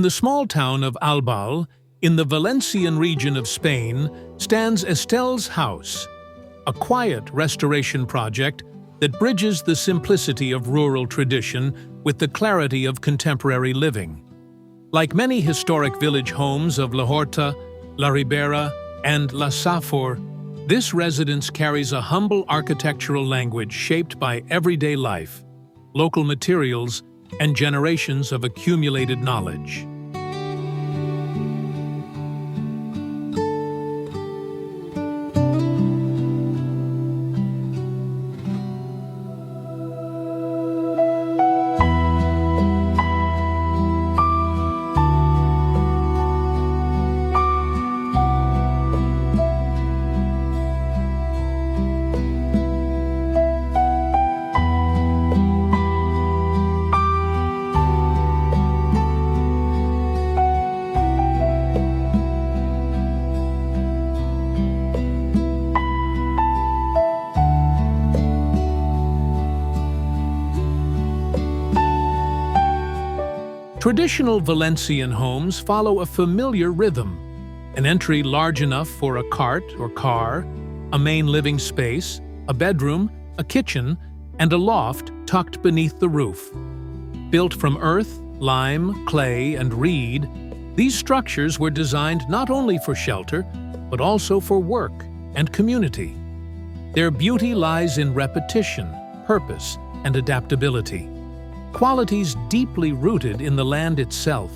In the small town of Albal, in the Valencian region of Spain, stands Estels House, a quiet restoration project that bridges the simplicity of rural tradition with the clarity of contemporary living. Like many historic village homes of La Horta, La Ribera, and La Safor, this residence carries a humble architectural language shaped by everyday life, local materials, and generations of accumulated knowledge. Traditional Valencian homes follow a familiar rhythm: an entry large enough for a cart or car, a main living space, a bedroom, a kitchen, and a loft tucked beneath the roof. Built from earth, lime, clay, and reed, these structures were designed not only for shelter, but also for work and community. Their beauty lies in repetition, purpose, and adaptability, qualities deeply rooted in the land itself.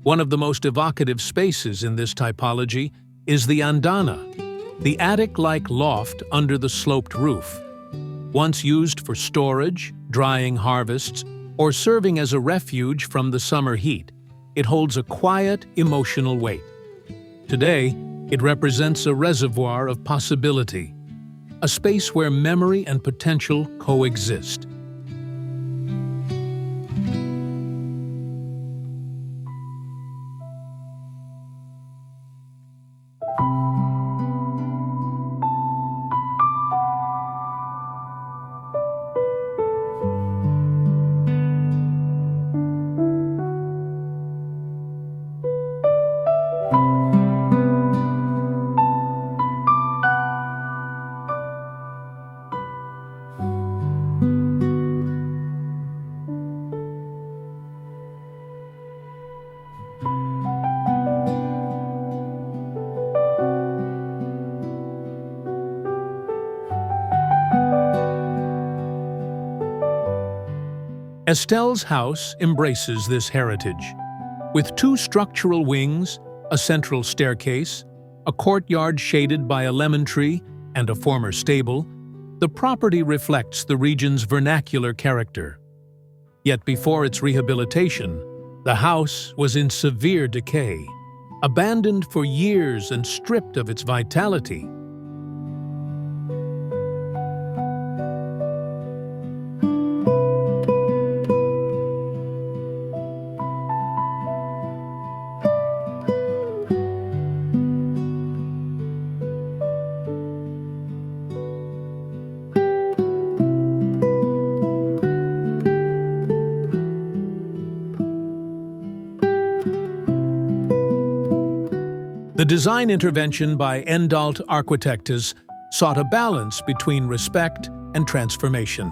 One of the most evocative spaces in this typology is the andana, the attic-like loft under the sloped roof. Once used for storage, drying harvests, or serving as a refuge from the summer heat, it holds a quiet, emotional weight. Today, it represents a reservoir of possibility, a space where memory and potential coexist. Estels House embraces this heritage. With two structural wings, a central staircase, a courtyard shaded by a lemon tree, and a former stable, the property reflects the region's vernacular character. Yet before its rehabilitation, the house was in severe decay, abandoned for years and stripped of its vitality. The design intervention by ENDALT Arquitectes sought a balance between respect and transformation.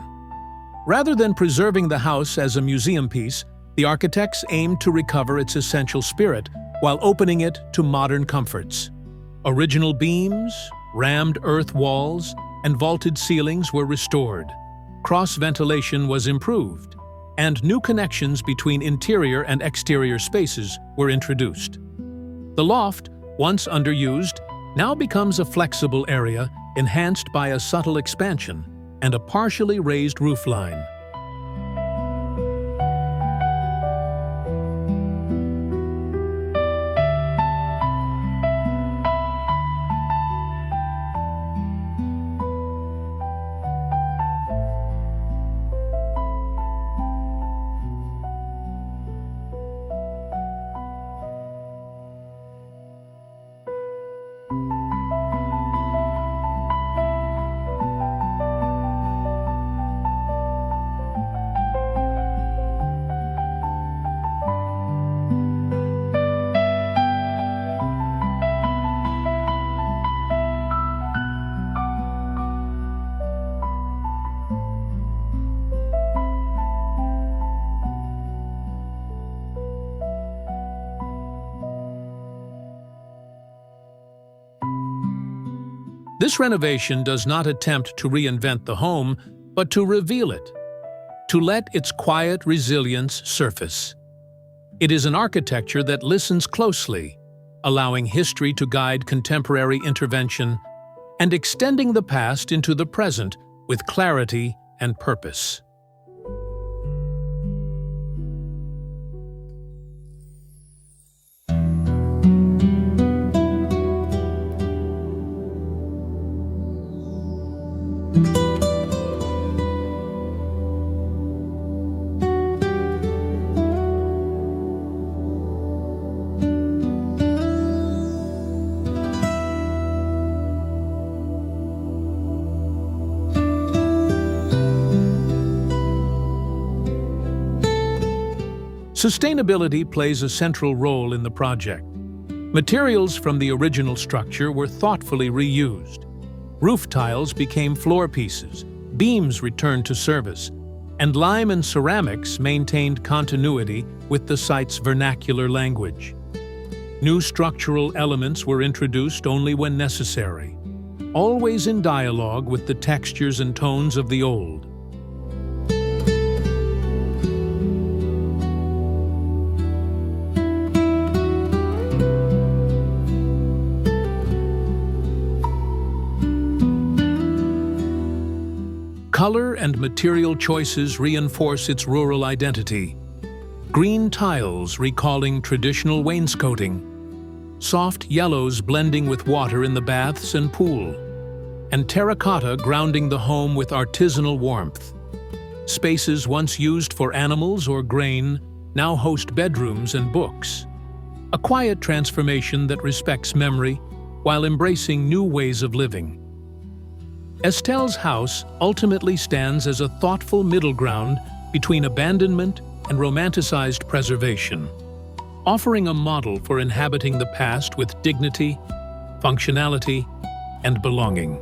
Rather than preserving the house as a museum piece, the architects aimed to recover its essential spirit while opening it to modern comforts. Original beams, rammed earth walls, and vaulted ceilings were restored. Cross-ventilation was improved, and new connections between interior and exterior spaces were introduced. The loft, once underused, now becomes a flexible area enhanced by a subtle expansion and a partially raised roofline. This renovation does not attempt to reinvent the home, but to reveal it, to let its quiet resilience surface. It is an architecture that listens closely, allowing history to guide contemporary intervention and extending the past into the present with clarity and purpose. Sustainability plays a central role in the project. Materials from the original structure were thoughtfully reused. Roof tiles became floor pieces, beams returned to service, and lime and ceramics maintained continuity with the site's vernacular language. New structural elements were introduced only when necessary, always in dialogue with the textures and tones of the old. Color and material choices reinforce its rural identity. Green tiles recalling traditional wainscoting, soft yellows blending with water in the baths and pool, and terracotta grounding the home with artisanal warmth. Spaces once used for animals or grain now host bedrooms and books. A quiet transformation that respects memory while embracing new ways of living. Estels House ultimately stands as a thoughtful middle ground between abandonment and romanticized preservation, offering a model for inhabiting the past with dignity, functionality, and belonging.